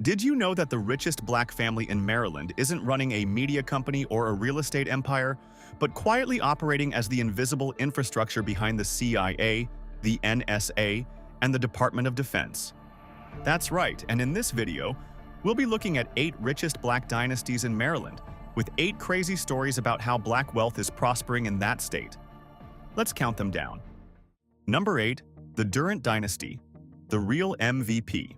Did you know that the richest black family in Maryland isn't running a media company or a real estate empire, but quietly operating as the invisible infrastructure behind the CIA, the NSA, and the Department of Defense? That's right, and in this video, we'll be looking at 8 richest black dynasties in Maryland, with 8 crazy stories about how black wealth is prospering in that state. Let's count them down. Number 8. The Durant Dynasty, the real MVP.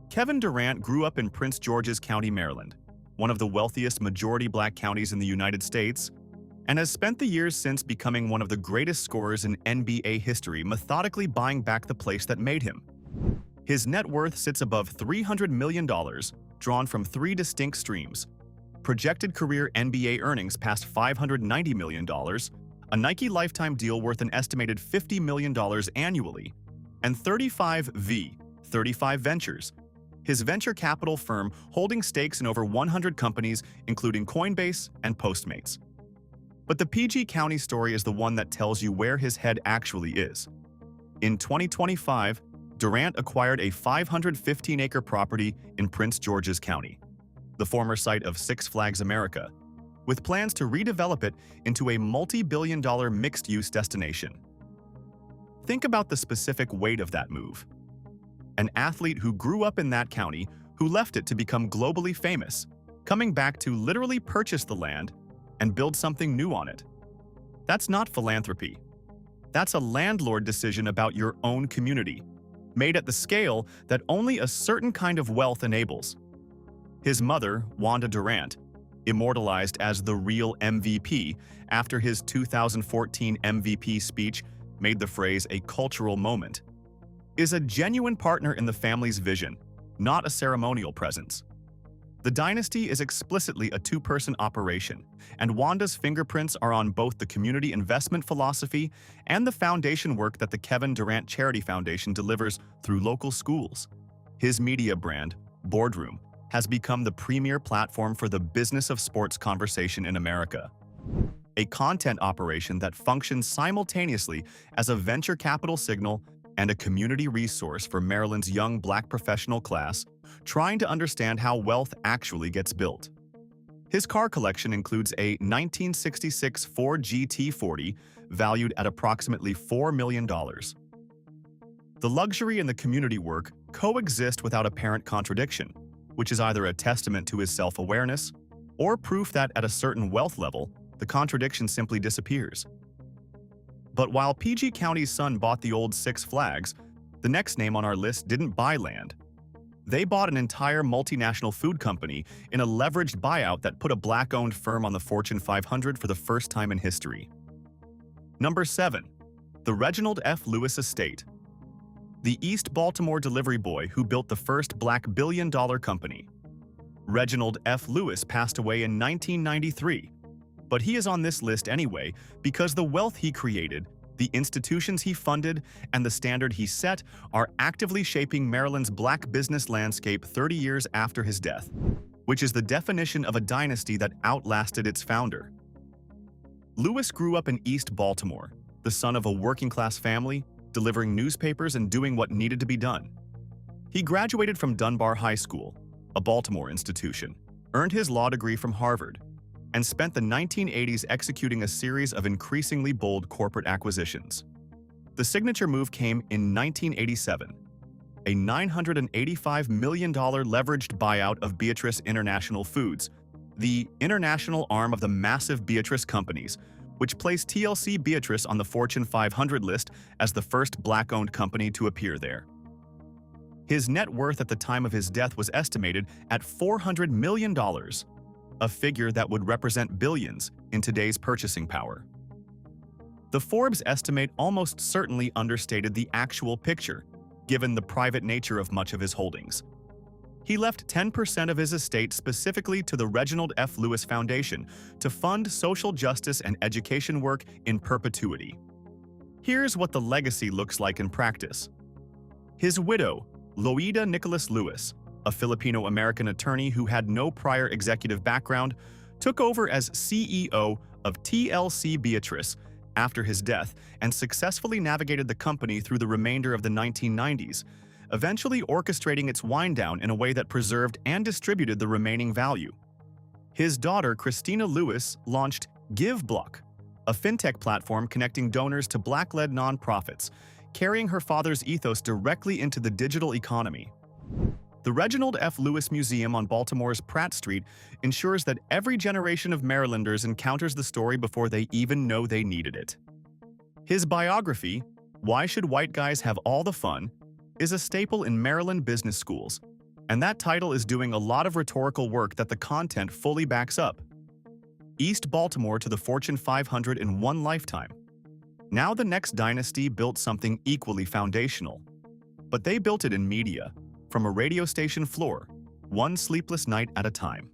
Kevin Durant grew up in Prince George's County, Maryland, one of the wealthiest majority black counties in the United States, and has spent the years since becoming one of the greatest scorers in NBA history, methodically buying back the place that made him. His net worth sits above $300 million, drawn from 3 distinct streams: projected career NBA earnings past $590 million, a Nike lifetime deal worth an estimated $50 million annually, and 35 Ventures, his venture capital firm holding stakes in over 100 companies, including Coinbase and Postmates. But the PG County story is the one that tells you where his head actually is. In 2025, Durant acquired a 515-acre property in Prince George's County, the former site of Six Flags America, with plans to redevelop it into a multi-billion-dollar mixed-use destination. Think about the specific weight of that move. An athlete who grew up in that county, who left it to become globally famous, coming back to literally purchase the land and build something new on it. That's not philanthropy. That's a landlord decision about your own community, made at the scale that only a certain kind of wealth enables. His mother, Wanda Durant, immortalized as the real MVP after his 2014 MVP speech made the phrase a cultural moment, is a genuine partner in the family's vision, not a ceremonial presence. The dynasty is explicitly a 2-person operation, and Wanda's fingerprints are on both the community investment philosophy and the foundation work that the Kevin Durant Charity Foundation delivers through local schools. His media brand, Boardroom, has become the premier platform for the business of sports conversation in America. A content operation that functions simultaneously as a venture capital signal and a community resource for Maryland's young black professional class trying to understand how wealth actually gets built. His car collection includes a 1966 Ford GT40 valued at approximately $4 million. The luxury and the community work coexist without apparent contradiction, which is either a testament to his self-awareness or proof that at a certain wealth level, the contradiction simply disappears. But while PG County's son bought the old Six Flags, the next name on our list didn't buy land. They bought an entire multinational food company in a leveraged buyout that put a black-owned firm on the Fortune 500 for the first time in history. Number 7. The Reginald F. Lewis Estate, the East Baltimore delivery boy who built the first black billion-dollar company. Reginald F. Lewis passed away in 1993. But he is on this list anyway because the wealth he created, the institutions he funded, and the standard he set are actively shaping Maryland's black business landscape 30 years after his death, which is the definition of a dynasty that outlasted its founder. Lewis grew up in East Baltimore, the son of a working-class family, delivering newspapers and doing what needed to be done. He graduated from Dunbar High School, a Baltimore institution, earned his law degree from Harvard, and spent the 1980s executing a series of increasingly bold corporate acquisitions. The signature move came in 1987, a $985 million leveraged buyout of Beatrice International Foods, the international arm of the massive Beatrice companies, which placed TLC Beatrice on the Fortune 500 list as the first black-owned company to appear there. His net worth at the time of his death was estimated at $400 million, a figure that would represent billions in today's purchasing power. The Forbes estimate almost certainly understated the actual picture, given the private nature of much of his holdings. He left 10% of his estate specifically to the Reginald F. Lewis Foundation to fund social justice and education work in perpetuity. Here's what the legacy looks like in practice. His widow, Loida Nicholas Lewis, a Filipino-American attorney who had no prior executive background, took over as CEO of TLC Beatrice after his death and successfully navigated the company through the remainder of the 1990s, eventually orchestrating its wind-down in a way that preserved and distributed the remaining value. His daughter, Christina Lewis, launched GiveBlock, a fintech platform connecting donors to Black-led nonprofits, carrying her father's ethos directly into the digital economy. The Reginald F. Lewis Museum on Baltimore's Pratt Street ensures that every generation of Marylanders encounters the story before they even know they needed it. His biography, Why Should White Guys Have All the Fun?, is a staple in Maryland business schools, and that title is doing a lot of rhetorical work that the content fully backs up. East Baltimore to the Fortune 500 in one lifetime. Now the next dynasty built something equally foundational. But they built it in media, from a radio station floor, one sleepless night at a time.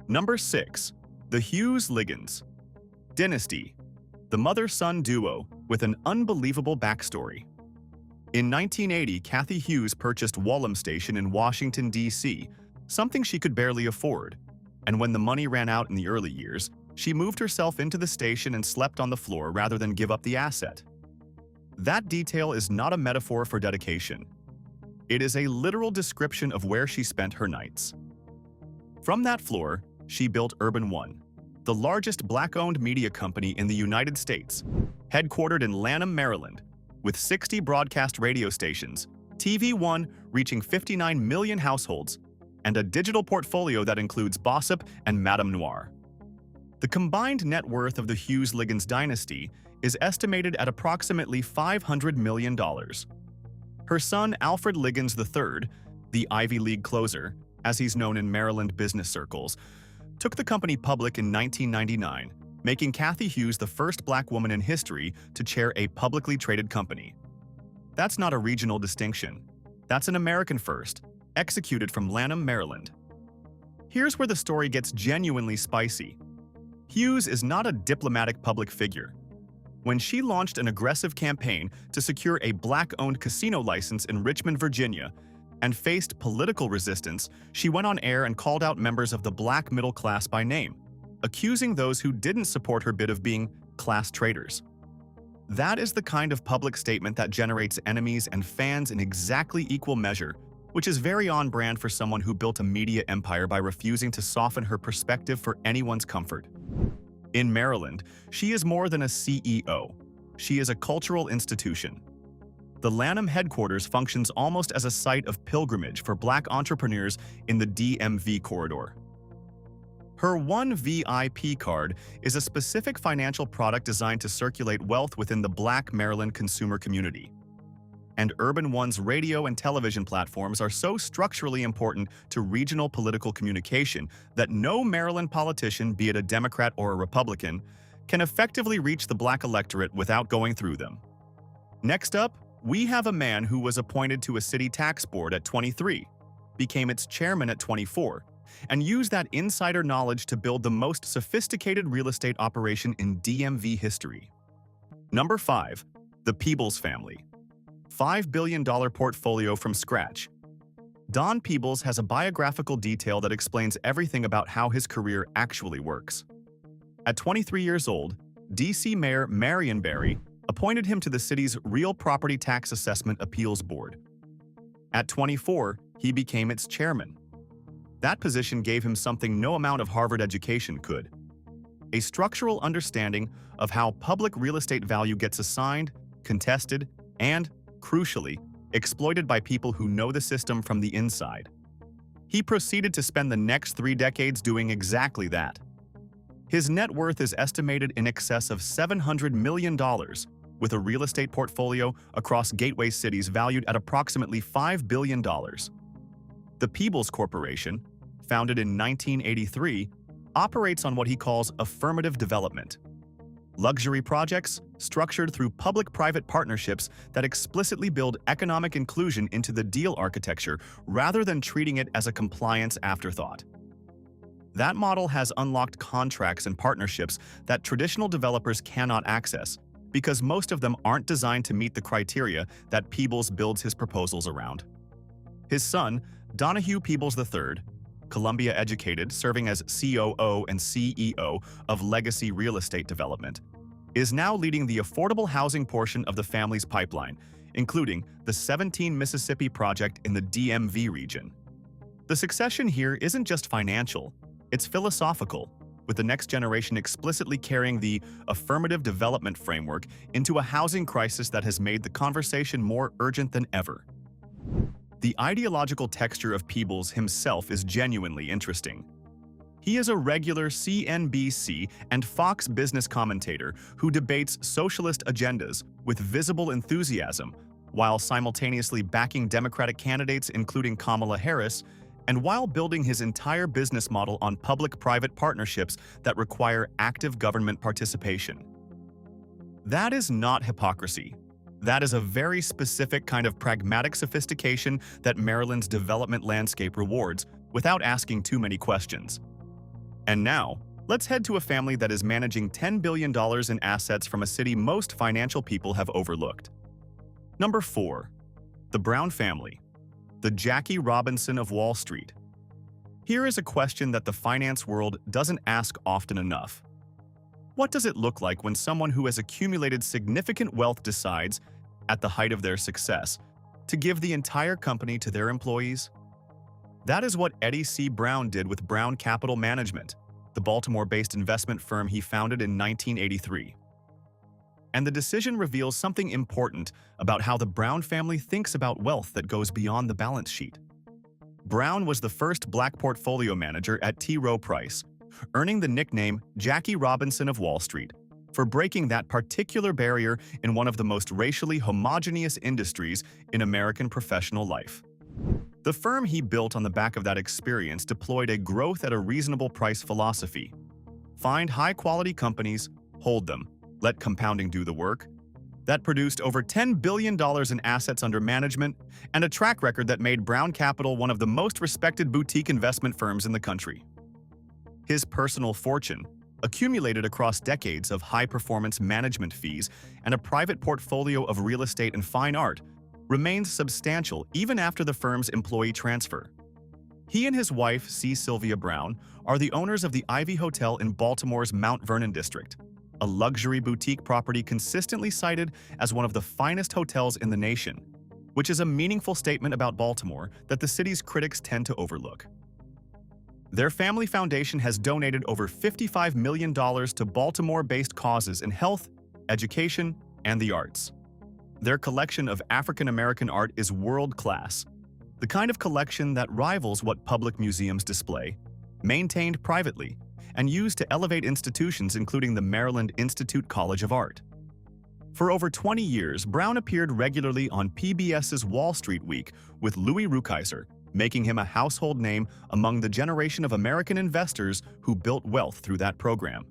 Number 6. The Hughes-Liggins Dynasty, the mother-son duo with an unbelievable backstory. In 1980, Kathy Hughes purchased Wallam Station in Washington, D.C., something she could barely afford, and when the money ran out in the early years, she moved herself into the station and slept on the floor rather than give up the asset. That detail is not a metaphor for dedication. It is a literal description of where she spent her nights. From that floor, she built Urban One, the largest Black-owned media company in the United States, headquartered in Lanham, Maryland, with 60 broadcast radio stations, TV One reaching 59 million households, and a digital portfolio that includes Bossip and Madame Noir. The combined net worth of the Hughes-Liggins dynasty is estimated at approximately $500 million. Her son, Alfred Liggins III, the Ivy League closer, as he's known in Maryland business circles, took the company public in 1999, making Kathy Hughes the first Black woman in history to chair a publicly traded company. That's not a regional distinction. That's an American first, executed from Lanham, Maryland. Here's where the story gets genuinely spicy. Hughes is not a diplomatic public figure. When she launched an aggressive campaign to secure a Black-owned casino license in Richmond, Virginia, and faced political resistance, she went on air and called out members of the Black middle class by name, accusing those who didn't support her bid of being class traitors. That is the kind of public statement that generates enemies and fans in exactly equal measure, which is very on brand for someone who built a media empire by refusing to soften her perspective for anyone's comfort. In Maryland, she is more than a CEO. She is a cultural institution. The Lanham headquarters functions almost as a site of pilgrimage for Black entrepreneurs in the DMV corridor. Her One VIP card is a specific financial product designed to circulate wealth within the Black Maryland consumer community. And Urban One's radio and television platforms are so structurally important to regional political communication that no Maryland politician, be it a Democrat or a Republican, can effectively reach the Black electorate without going through them. Next up, we have a man who was appointed to a city tax board at 23, became its chairman at 24, and used that insider knowledge to build the most sophisticated real estate operation in DMV history. Number 5. The Peebles family. $5 billion portfolio from scratch. Don Peebles has a biographical detail that explains everything about how his career actually works. At 23 years old, D.C. Mayor Marion Barry appointed him to the city's Real Property Tax Assessment Appeals Board. At 24, he became its chairman. That position gave him something no amount of Harvard education could: a structural understanding of how public real estate value gets assigned, contested, and, crucially, exploited by people who know the system from the inside. He proceeded to spend the next 3 decades doing exactly that. His net worth is estimated in excess of $700 million, with a real estate portfolio across gateway cities valued at approximately $5 billion. The Peebles Corporation, founded in 1983, operates on what he calls affirmative development. Luxury projects structured through public-private partnerships that explicitly build economic inclusion into the deal architecture rather than treating it as a compliance afterthought. That model has unlocked contracts and partnerships that traditional developers cannot access, because most of them aren't designed to meet the criteria that Peebles builds his proposals around. His son, Donahue Peebles III, Columbia-educated, serving as COO and CEO of Legacy Real Estate Development, is now leading the affordable housing portion of the family's pipeline, including the 17 Mississippi Project in the DMV region. The succession here isn't just financial, it's philosophical, with the next generation explicitly carrying the affirmative development framework into a housing crisis that has made the conversation more urgent than ever. The ideological texture of Peebles himself is genuinely interesting. He is a regular CNBC and Fox business commentator who debates socialist agendas with visible enthusiasm, while simultaneously backing Democratic candidates including Kamala Harris, and while building his entire business model on public-private partnerships that require active government participation. That is not hypocrisy. That is a very specific kind of pragmatic sophistication that Maryland's development landscape rewards without asking too many questions. And now, let's head to a family that is managing $10 billion in assets from a city most financial people have overlooked. Number 4. The Brown family. The Jackie Robinson of Wall Street. Here is a question that the finance world doesn't ask often enough. What does it look like when someone who has accumulated significant wealth decides, at the height of their success, to give the entire company to their employees? That is what Eddie C. Brown did with Brown Capital Management, the Baltimore-based investment firm he founded in 1983. And the decision reveals something important about how the Brown family thinks about wealth that goes beyond the balance sheet. Brown was the first black portfolio manager at T. Rowe Price, earning the nickname Jackie Robinson of Wall Street for breaking that particular barrier in one of the most racially homogeneous industries in American professional life. The firm he built on the back of that experience deployed a growth at a reasonable price philosophy. Find high-quality companies, hold them, let compounding do the work. That produced over $10 billion in assets under management and a track record that made Brown Capital one of the most respected boutique investment firms in the country. His personal fortune, accumulated across decades of high-performance management fees and a private portfolio of real estate and fine art, remains substantial even after the firm's employee transfer. He and his wife, C. Sylvia Brown, are the owners of the Ivy Hotel in Baltimore's Mount Vernon district, a luxury boutique property consistently cited as one of the finest hotels in the nation, which is a meaningful statement about Baltimore that the city's critics tend to overlook. Their family foundation has donated over $55 million to Baltimore-based causes in health, education, and the arts. Their collection of African-American art is world-class, the kind of collection that rivals what public museums display, maintained privately, and used to elevate institutions including the Maryland Institute College of Art. For over 20 years, Brown appeared regularly on PBS's Wall Street Week with Louis Rukeyser, making him a household name among the generation of American investors who built wealth through that program.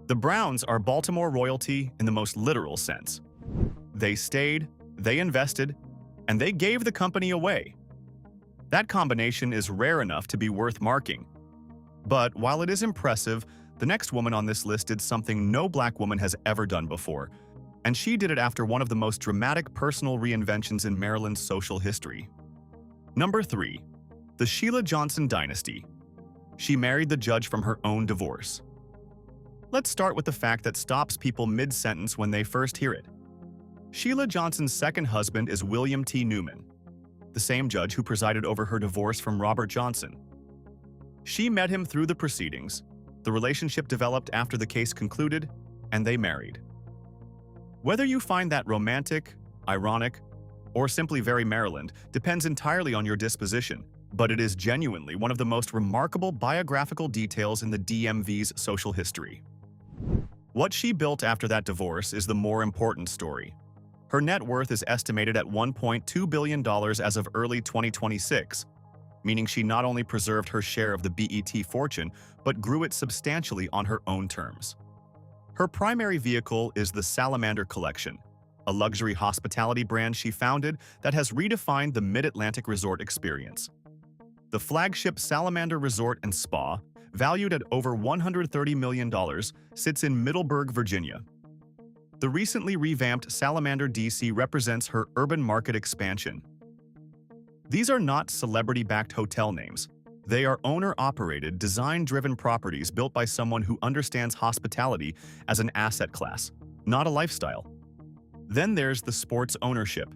The Browns are Baltimore royalty in the most literal sense. They stayed, they invested, and they gave the company away. That combination is rare enough to be worth marking. But while it is impressive, the next woman on this list did something no black woman has ever done before, and she did it after one of the most dramatic personal reinventions in Maryland's social history. Number 3. The Sheila Johnson dynasty. She married the judge from her own divorce. Let's start with the fact that stops people mid-sentence when they first hear it. Sheila Johnson's second husband is William T. Newman, the same judge who presided over her divorce from Robert Johnson. She met him through the proceedings, the relationship developed after the case concluded, and they married. Whether you find that romantic, ironic, or simply very Maryland depends entirely on your disposition, but it is genuinely one of the most remarkable biographical details in the DMV's social history. What she built after that divorce is the more important story. Her net worth is estimated at $1.2 billion as of early 2026, meaning she not only preserved her share of the BET fortune, but grew it substantially on her own terms. Her primary vehicle is the Salamander Collection, a luxury hospitality brand she founded that has redefined the Mid-Atlantic resort experience. The flagship Salamander Resort and Spa, valued at over $130 million, sits in Middleburg, Virginia. The recently revamped Salamander DC represents her urban market expansion. These are not celebrity-backed hotel names. They are owner-operated, design-driven properties built by someone who understands hospitality as an asset class, not a lifestyle. Then there's the sports ownership.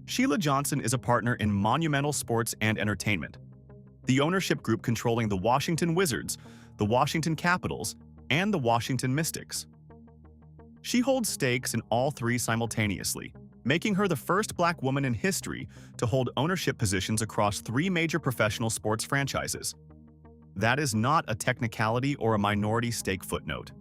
Sheila Johnson is a partner in Monumental Sports and Entertainment, the ownership group controlling the Washington Wizards, the Washington Capitals, and the Washington Mystics. She holds stakes in all three simultaneously, making her the first Black woman in history to hold ownership positions across three major professional sports franchises. That is not a technicality or a minority stake footnote.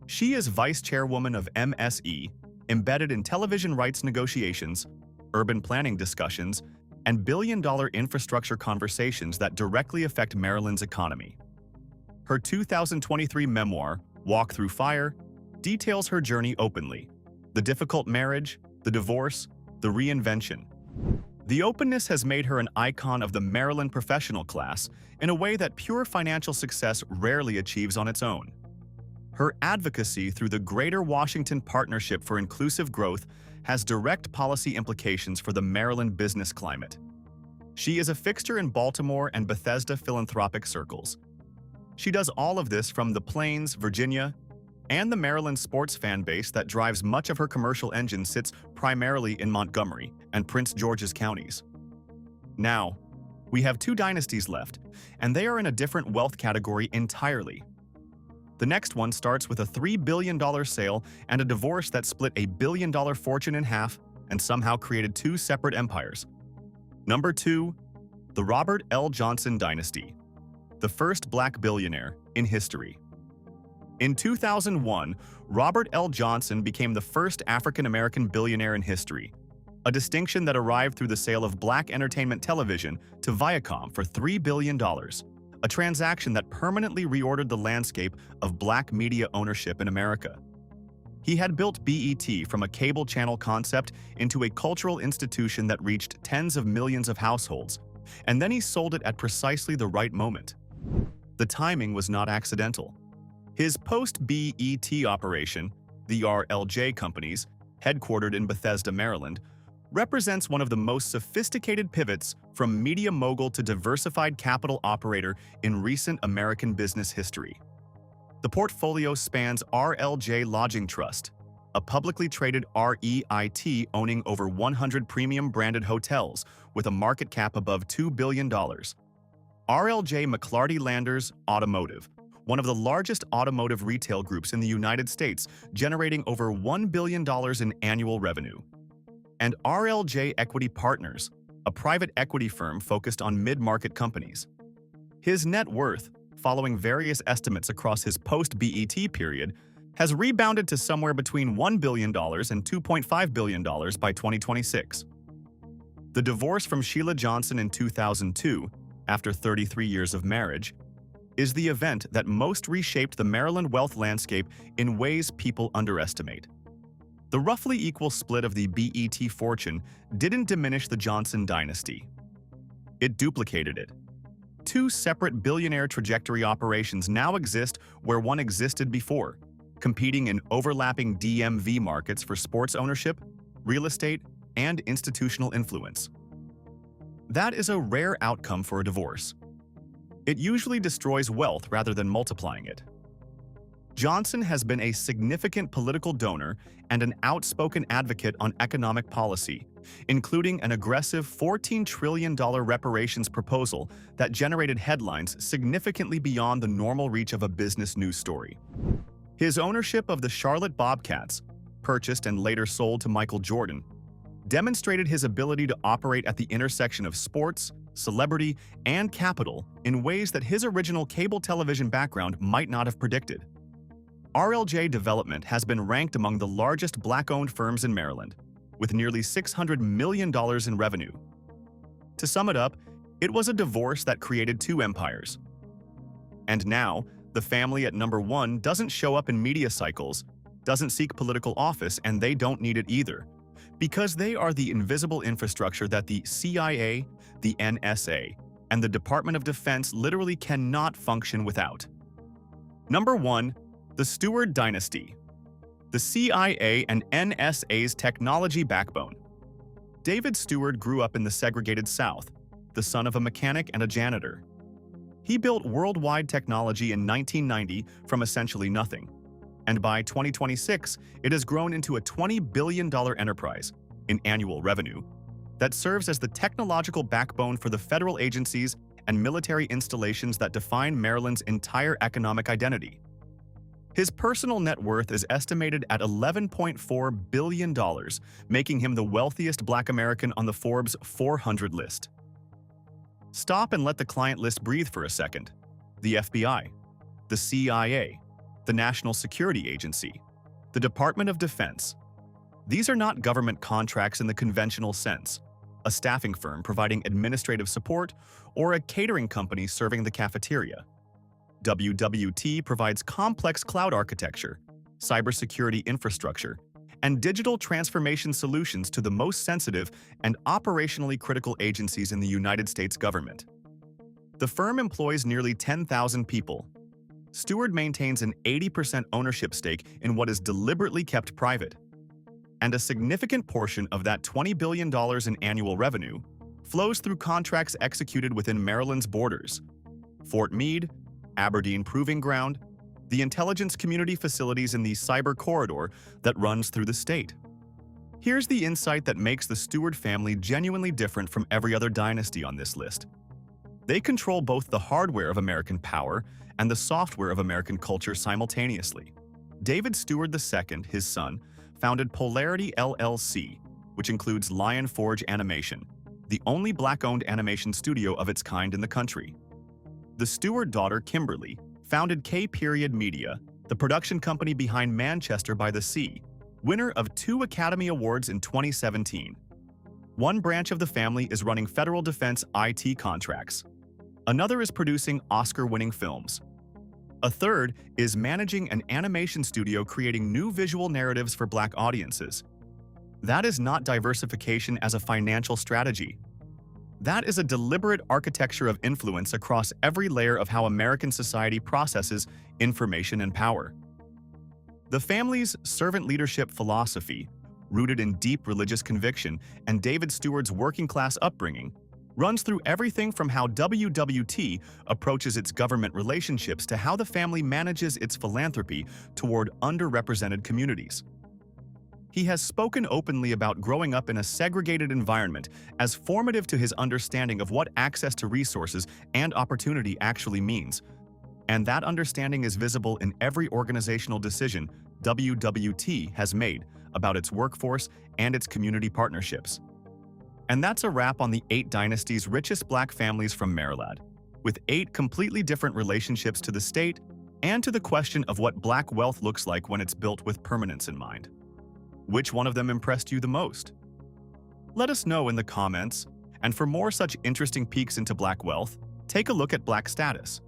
She is vice chairwoman of MSE, embedded in television rights negotiations, urban planning discussions, and billion-dollar infrastructure conversations that directly affect Maryland's economy. Her 2023 memoir, Walk Through Fire, details her journey openly: the difficult marriage, the divorce, the reinvention. The openness has made her an icon of the Maryland professional class in a way that pure financial success rarely achieves on its own. Her advocacy through the Greater Washington Partnership for Inclusive Growth has direct policy implications for the Maryland business climate. She is a fixture in Baltimore and Bethesda philanthropic circles. She does all of this from the Plains, Virginia, and the Maryland sports fan base that drives much of her commercial engine sits primarily in Montgomery and Prince George's counties. Now, we have two dynasties left, and they are in a different wealth category entirely. The next one starts with a $3 billion sale and a divorce that split a billion-dollar fortune in half and somehow created two separate empires. Number 2, the Robert L. Johnson dynasty, the first Black billionaire in history. In 2001, Robert L. Johnson became the first African-American billionaire in history, a distinction that arrived through the sale of Black entertainment television to Viacom for $3 billion, a transaction that permanently reordered the landscape of Black media ownership in America. He had built BET from a cable channel concept into a cultural institution that reached tens of millions of households, and then he sold it at precisely the right moment. The timing was not accidental. His post-BET operation, the RLJ Companies, headquartered in Bethesda, Maryland, represents one of the most sophisticated pivots from media mogul to diversified capital operator in recent American business history. The portfolio spans RLJ Lodging Trust, a publicly traded REIT owning over 100 premium-branded hotels with a market cap above $2 billion. RLJ McLarty Landers Automotive, one of the largest automotive retail groups in the United States, generating over $1 billion in annual revenue. And RLJ Equity Partners, a private equity firm focused on mid-market companies. His net worth, following various estimates across his post-BET period, has rebounded to somewhere between $1 billion and $2.5 billion by 2026. The divorce from Sheila Johnson in 2002, after 33 years of marriage, is the event that most reshaped the Maryland wealth landscape in ways people underestimate. The roughly equal split of the BET fortune didn't diminish the Johnson dynasty. It duplicated it. Two separate billionaire trajectory operations now exist where one existed before, competing in overlapping DMV markets for sports ownership, real estate, and institutional influence. That is a rare outcome for a divorce. It usually destroys wealth rather than multiplying it. Johnson has been a significant political donor and an outspoken advocate on economic policy, including an aggressive $14 trillion reparations proposal that generated headlines significantly beyond the normal reach of a business news story. His ownership of the Charlotte Bobcats, purchased and later sold to Michael Jordan, demonstrated his ability to operate at the intersection of sports, celebrity, and capital in ways that his original cable television background might not have predicted. RLJ Development has been ranked among the largest Black-owned firms in Maryland, with nearly $600 million in revenue. To sum it up, it was a divorce that created two empires. And now, the family at number 1 doesn't show up in media cycles, doesn't seek political office, and they don't need it either, because they are the invisible infrastructure that the CIA, the NSA, and the Department of Defense literally cannot function without. Number 1. The Steward Dynasty. The CIA and NSA's technology backbone. David Steward grew up in the segregated South, the son of a mechanic and a janitor. He built worldwide technology in 1990 from essentially nothing. and by 2026, it has grown into a $20 billion enterprise in annual revenue that serves as the technological backbone for the federal agencies and military installations that define Maryland's entire economic identity. His personal net worth is estimated at $11.4 billion, making him the wealthiest Black American on the Forbes 400 list. Stop and let the client list breathe for a second. The FBI, the CIA, the National Security Agency, the Department of Defense. These are not government contracts in the conventional sense, a staffing firm providing administrative support or a catering company serving the cafeteria. WWT provides complex cloud architecture, cybersecurity infrastructure, and digital transformation solutions to the most sensitive and operationally critical agencies in the United States government. The firm employs nearly 10,000 people. Steward maintains an 80% ownership stake in what is deliberately kept private, and a significant portion of that $20 billion in annual revenue flows through contracts executed within Maryland's borders: Fort Meade, Aberdeen Proving Ground, the intelligence community facilities in the cyber corridor that runs through the state. Here's the insight that makes the Steward family genuinely different from every other dynasty on this list. They control both the hardware of American power and the software of American culture simultaneously. David Steward II, his son, founded Polarity LLC, which includes Lion Forge Animation, the only Black-owned animation studio of its kind in the country. The Steward daughter, Kimberly, founded K-Period Media, the production company behind Manchester by the Sea, winner of 2 Academy Awards in 2017. One branch of the family is running federal defense IT contracts. Another is producing Oscar-winning films. A third is managing an animation studio creating new visual narratives for Black audiences. That is not diversification as a financial strategy. That is a deliberate architecture of influence across every layer of how American society processes information and power. The family's servant leadership philosophy, rooted in deep religious conviction and David Steward's working-class upbringing, runs through everything from how WWT approaches its government relationships to how the family manages its philanthropy toward underrepresented communities. He has spoken openly about growing up in a segregated environment as formative to his understanding of what access to resources and opportunity actually means, and that understanding is visible in every organizational decision WWT has made about its workforce and its community partnerships. And that's a wrap on the 8 dynasties' richest Black families from Maryland, with 8 completely different relationships to the state and to the question of what Black wealth looks like when it's built with permanence in mind. Which one of them impressed you the most? Let us know in the comments, and for more such interesting peeks into Black wealth, take a look at Black status.